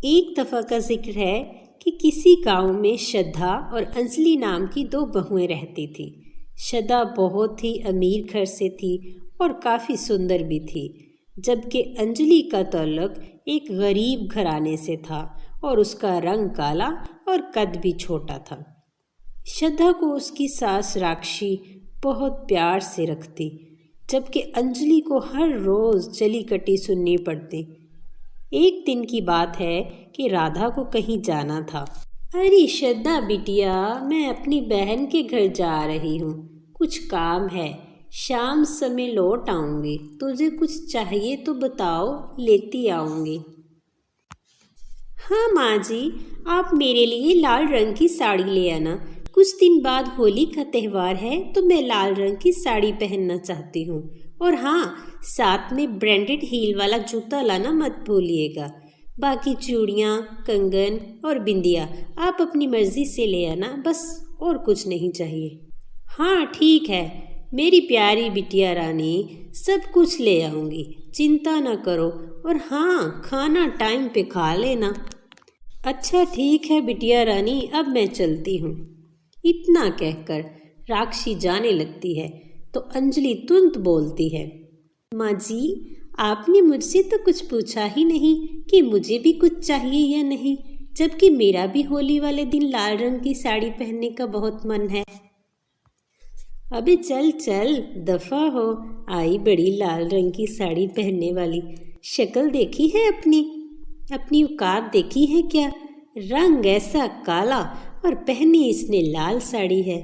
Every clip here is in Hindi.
एक दफ़ा का जिक्र है कि किसी गांव में श्रद्धा और अंजलि नाम की दो बहुएं रहती थी। श्रद्धा बहुत ही अमीर घर से थी और काफ़ी सुंदर भी थी, जबकि अंजलि का ताल्लुक एक गरीब घराने से था और उसका रंग काला और कद भी छोटा था। श्रद्धा को उसकी सास राक्षी बहुत प्यार से रखती, जबकि अंजलि को हर रोज़ जली कटी सुननी पड़ती। एक दिन की बात है कि राधा को कहीं जाना था। अरे श्रद्धा बिटिया, मैं अपनी बहन के घर जा रही हूँ, कुछ काम है, शाम समय लौट आऊँगी। तुझे कुछ चाहिए तो बताओ, लेती आऊँगी। हाँ माँ जी, आप मेरे लिए लाल रंग की साड़ी ले आना। कुछ दिन बाद होली का त्यौहार है तो मैं लाल रंग की साड़ी पहनना चाहती हूँ। और हाँ, साथ में ब्रांडेड हील वाला जूता लाना मत भूलिएगा। बाकी चूड़ियाँ, कंगन और बिंदिया आप अपनी मर्जी से ले आना, बस और कुछ नहीं चाहिए। हाँ ठीक है मेरी प्यारी बिटिया रानी, सब कुछ ले आऊँगी, चिंता न करो। और हाँ, खाना टाइम पे खा लेना। अच्छा ठीक है बिटिया रानी, अब मैं चलती हूँ। इतना कहकर राक्षी जाने लगती है तो अंजलि तुरंत बोलती है, माँ जी, आपने मुझसे तो कुछ पूछा ही नहीं कि मुझे भी कुछ चाहिए या नहीं, जबकि मेरा भी होली वाले दिन लाल रंग की साड़ी पहनने का बहुत मन है। अबे चल चल, दफा हो, आई बड़ी लाल रंग की साड़ी पहनने वाली। शक्ल देखी है अपनी औकात देखी है क्या? रंग ऐसा काला और पहनी इसने लाल साड़ी है।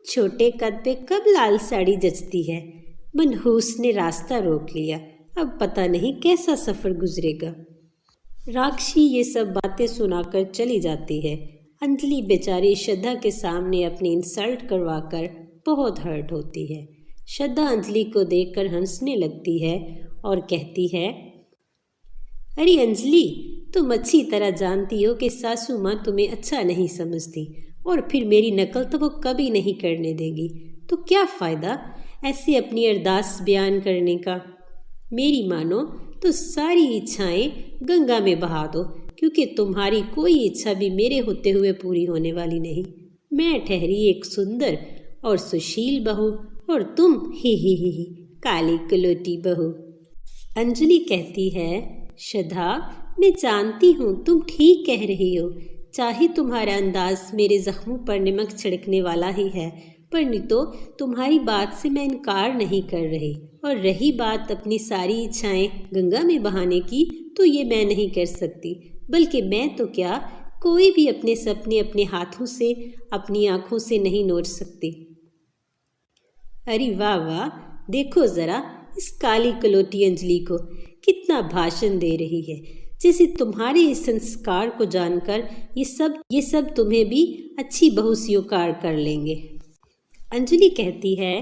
छोटे कद पे कब लाल साड़ी जचती है। मनहूस ने रास्ता रोक लिया, अब पता नहीं कैसा सफ़र गुजरेगा। राक्षी ये सब बातें सुनाकर चली जाती है। अंजलि बेचारी श्रद्धा के सामने अपनी इंसल्ट करवाकर बहुत हर्ट होती है। श्रद्धा अंजलि को देखकर हंसने लगती है और कहती है, अरे अंजलि, तुम अच्छी तरह जानती हो कि सासू माँ तुम्हें अच्छा नहीं समझती और फिर मेरी नकल तो वो कभी नहीं करने देगी, तो क्या फ़ायदा ऐसे अपनी अरदास बयान करने का। मेरी मानो तो सारी इच्छाएं गंगा में बहा दो, क्योंकि तुम्हारी कोई इच्छा भी मेरे होते हुए पूरी होने वाली नहीं। मैं ठहरी एक सुंदर और सुशील बहू और तुम ही काली कलोटी बहू। अंजलि कहती है, श्रद्धा, मैं जानती हूँ तुम ठीक कह रही हो, चाहे तुम्हारा अंदाज मेरे जख्मों पर नमक छिड़कने वाला ही है, पर नहीं तो तुम्हारी बात से मैं इनकार नहीं कर रही। और रही बात अपनी सारी इच्छाएं गंगा में बहाने की, तो ये मैं नहीं कर सकती, बल्कि मैं तो क्या, कोई भी अपने सपने अपने हाथों से, अपनी आँखों से नहीं नोच सकती। अरे वाह वाह, देखो ज़रा इस काली कलोटी अंजलि को, कितना भाषण दे रही है, जैसे तुम्हारे इस संस्कार को जानकर ये सब तुम्हें भी अच्छी बहू स्वीकार कर लेंगे। अंजलि कहती है,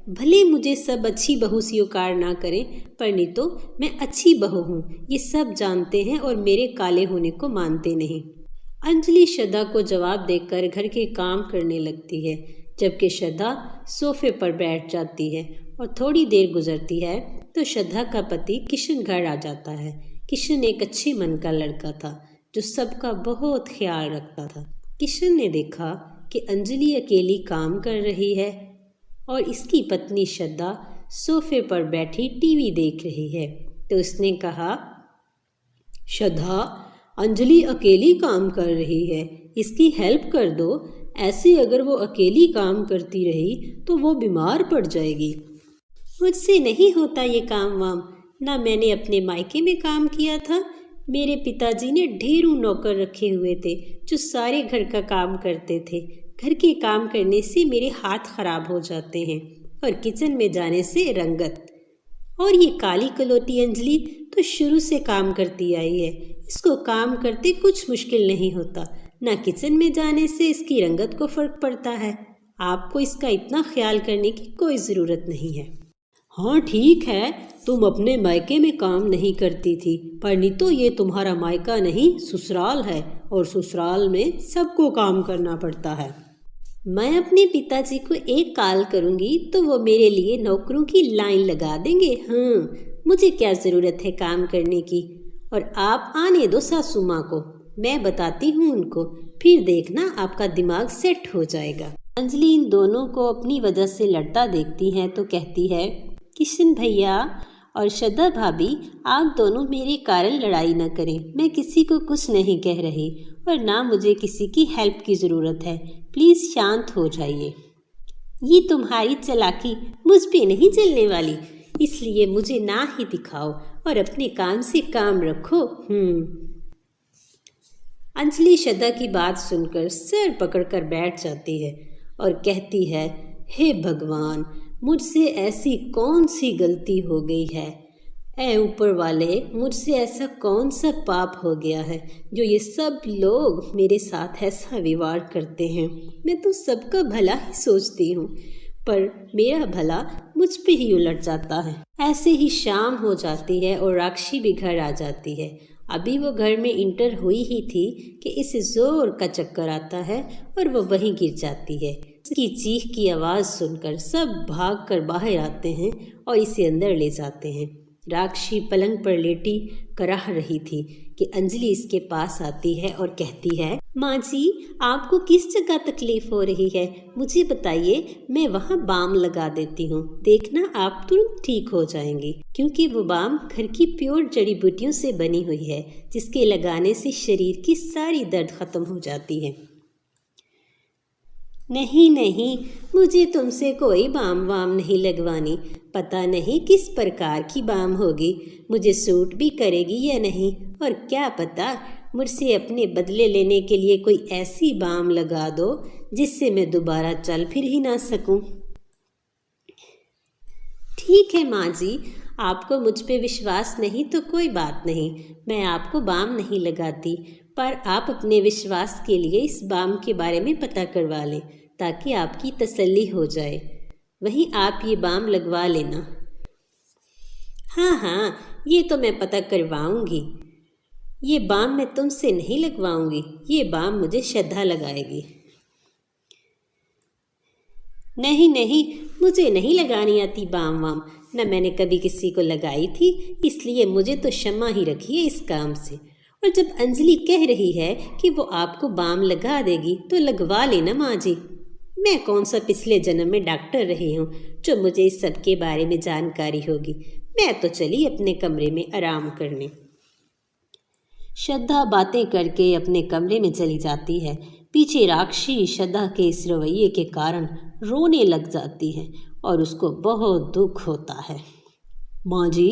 भले मुझे सब अच्छी बहू स्वीकार ना करें, पर नहीं तो मैं अच्छी बहू हूँ, ये सब जानते हैं और मेरे काले होने को मानते नहीं। अंजलि श्रद्धा को जवाब देकर घर के काम करने लगती है, जबकि श्रद्धा सोफे पर बैठ जाती है। और थोड़ी देर गुजरती है तो श्रद्धा का पति किशन घर आ जाता है। किशन एक अच्छे मन का लड़का था जो सबका बहुत ख्याल रखता था। किशन ने देखा कि अंजलि अकेली काम कर रही है और इसकी पत्नी श्रद्धा सोफे पर बैठी टीवी देख रही है, तो उसने कहा, श्रद्धा, अंजलि अकेली काम कर रही है, इसकी हेल्प कर दो। ऐसे अगर वो अकेली काम करती रही तो वो बीमार पड़ जाएगी। मुझसे नहीं होता ये काम वाम, ना मैंने अपने मायके में काम किया था। मेरे पिताजी ने ढेरों नौकर रखे हुए थे जो सारे घर का काम करते थे। घर के काम करने से मेरे हाथ खराब हो जाते हैं और किचन में जाने से रंगत। और ये काली कलोटी अंजलि तो शुरू से काम करती आई है, इसको काम करते कुछ मुश्किल नहीं होता, ना किचन में जाने से इसकी रंगत को फर्क पड़ता है। आपको इसका इतना ख्याल करने की कोई ज़रूरत नहीं है। हाँ ठीक है, तुम अपने मायके में काम नहीं करती थी, पर नहीं तो ये तुम्हारा मायका नहीं ससुराल है, और ससुराल में सबको काम करना पड़ता है। मैं अपने पिताजी को एक कॉल करूँगी तो वो मेरे लिए नौकरों की लाइन लगा देंगे। हाँ, मुझे क्या ज़रूरत है काम करने की। और आप आने दो सासू माँ को, मैं बताती हूँ उनको, फिर देखना आपका दिमाग सेट हो जाएगा। अंजलि इन दोनों को अपनी वजह से लड़ता देखती है तो कहती है, किशन भैया और श्रद्धा भाभी, आप दोनों मेरे कारण लड़ाई न करें। मैं किसी को कुछ नहीं कह रही और ना मुझे किसी की हेल्प की ज़रूरत है। प्लीज़ शांत हो जाइए। ये तुम्हारी चालाकी मुझ पे नहीं चलने वाली, इसलिए मुझे ना ही दिखाओ और अपने काम से काम रखो। अंजलि श्रद्धा की बात सुनकर सिर पकड़कर बैठ जाती है और कहती है, हे भगवान, मुझसे ऐसी कौन सी गलती हो गई है? ऐ ऊपर वाले, मुझसे ऐसा कौन सा पाप हो गया है जो ये सब लोग मेरे साथ ऐसा व्यवहार करते हैं? मैं तो सबका भला ही सोचती हूँ, पर मेरा भला मुझ पे ही उलट जाता है। ऐसे ही शाम हो जाती है और राक्षी भी घर आ जाती है। अभी वो घर में इंटर हुई ही थी कि इसे जोर का चक्कर आता है और वो वहीं गिर जाती है। उसकी चीख की आवाज़ सुनकर सब भागकर बाहर आते हैं और इसे अंदर ले जाते हैं। राक्षी पलंग पर लेटी कराह रही थी कि अंजलि इसके पास आती है और कहती है, माँ जी, आपको किस जगह तकलीफ हो रही है? मुझे बताइए, मैं वहाँ बाम लगा देती हूँ। देखना आप तुरंत ठीक हो जाएंगी, क्योंकि वो बाम घर की प्योर जड़ी बूटियों से बनी हुई है, जिसके लगाने से शरीर की सारी दर्द खत्म हो जाती है। नहीं नहीं, मुझे तुमसे कोई बाम वाम नहीं लगवानी। पता नहीं किस प्रकार की बाम होगी, मुझे सूट भी करेगी या नहीं, और क्या पता मुझसे अपने बदले लेने के लिए कोई ऐसी बाम लगा दो जिससे मैं दोबारा चल फिर ही ना सकूं। ठीक है माँ जी, आपको मुझ पे विश्वास नहीं तो कोई बात नहीं, मैं आपको बाम नहीं लगाती, पर आप अपने विश्वास के लिए इस बाम के बारे में पता करवा लें ताकि आपकी तसल्ली हो जाए। वहीं आप ये बाम लगवा लेना। हाँ हाँ, ये तो मैं पता करवाऊंगी। ये बाम मैं तुमसे नहीं लगवाऊंगी, ये बाम मुझे श्रद्धा लगाएगी। नहीं नहीं, मुझे नहीं लगानी आती बाम वाम, न मैंने कभी किसी को लगाई थी, इसलिए मुझे तो क्षमा ही रखिए इस काम से। और जब अंजलि कह रही है कि वो आपको बाम लगा देगी तो लगवा लेना माँ जी। मैं कौन सा पिछले जन्म में डॉक्टर रही हूँ जो मुझे इस सब के बारे में जानकारी होगी। मैं तो चली अपने कमरे में आराम करने। श्रद्धा बातें करके अपने कमरे में चली जाती है। पीछे राक्षी श्रद्धा के इस रवैये के कारण रोने लग जाती है और उसको बहुत दुख होता है। माँ जी,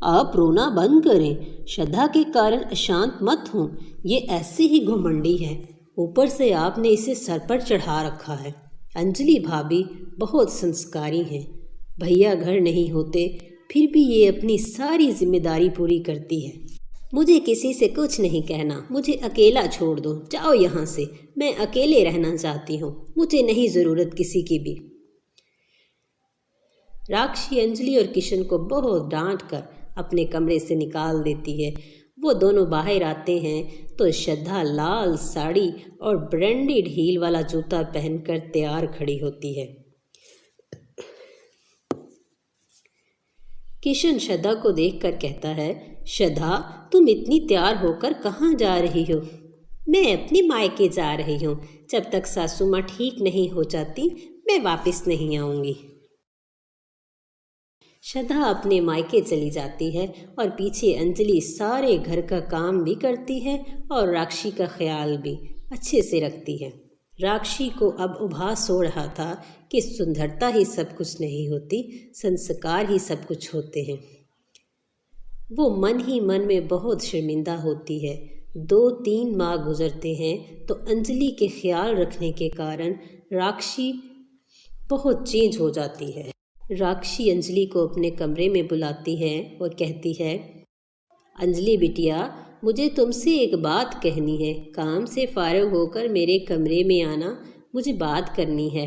आप रोना बंद करें, श्रद्धा के कारण अशांत मत हों। ये ऐसे ही घुमंडी है, ऊपर से आपने इसे सर पर चढ़ा रखा है। अंजलि भाभी बहुत संस्कारी हैं, भैया घर नहीं होते फिर भी ये अपनी सारी जिम्मेदारी पूरी करती है। मुझे किसी से कुछ नहीं कहना, मुझे अकेला छोड़ दो, जाओ यहाँ से, मैं अकेले रहना चाहती हूँ, मुझे नहीं ज़रूरत किसी की भी। राक्षी अंजलि और किशन को बहुत डांट कर अपने कमरे से निकाल देती है। वो दोनों बाहर आते हैं तो श्रद्धा लाल साड़ी और ब्रांडेड हील वाला जूता पहनकर तैयार खड़ी होती है। किशन श्रद्धा को देखकर कहता है, श्रद्धा, तुम इतनी तैयार होकर कहाँ जा रही हो? मैं अपने मायके जा रही हूँ, जब तक सासू माँ ठीक नहीं हो जाती मैं वापस नहीं आऊँगी। श्रद्धा अपने मायके चली जाती है और पीछे अंजलि सारे घर का काम भी करती है और राक्षी का ख्याल भी अच्छे से रखती है। राक्षी को अब उभास हो रहा था कि सुंदरता ही सब कुछ नहीं होती, संस्कार ही सब कुछ होते हैं। वो मन ही मन में बहुत शर्मिंदा होती है। 2-3 माह गुजरते हैं तो अंजलि के ख्याल रखने के कारण राक्षी बहुत चेंज हो जाती है। राक्षी अंजलि को अपने कमरे में बुलाती है और कहती है, अंजलि बिटिया, मुझे तुमसे एक बात कहनी है, काम से फारिग होकर मेरे कमरे में आना, मुझे बात करनी है।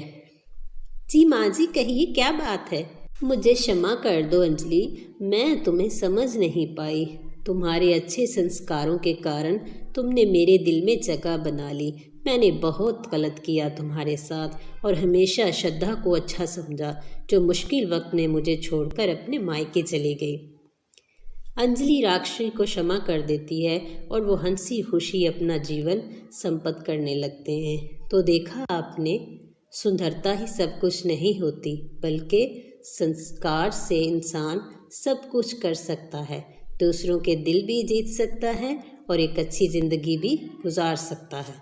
जी माँ जी, कहिए क्या बात है? मुझे क्षमा कर दो अंजलि, मैं तुम्हें समझ नहीं पाई। तुम्हारे अच्छे संस्कारों के कारण तुमने मेरे दिल में जगह बना ली। मैंने बहुत गलत किया तुम्हारे साथ और हमेशा श्रद्धा को अच्छा समझा, जो मुश्किल वक्त में मुझे छोड़कर अपने मायके चली गई। अंजलि राक्षसी को क्षमा कर देती है और वो हंसी खुशी अपना जीवन संपन्न करने लगते हैं। तो देखा आपने, सुंदरता ही सब कुछ नहीं होती, बल्कि संस्कार से इंसान सब कुछ कर सकता है, दूसरों के दिल भी जीत सकता है और एक अच्छी ज़िंदगी भी गुजार सकता है।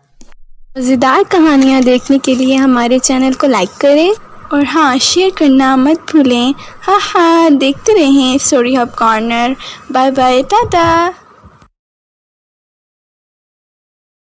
मज़ेदार कहानियाँ देखने के लिए हमारे चैनल को लाइक करें और हाँ, शेयर करना मत भूलें। हाँ, देखते रहें Story Hub Corner. Bye bye, Tata.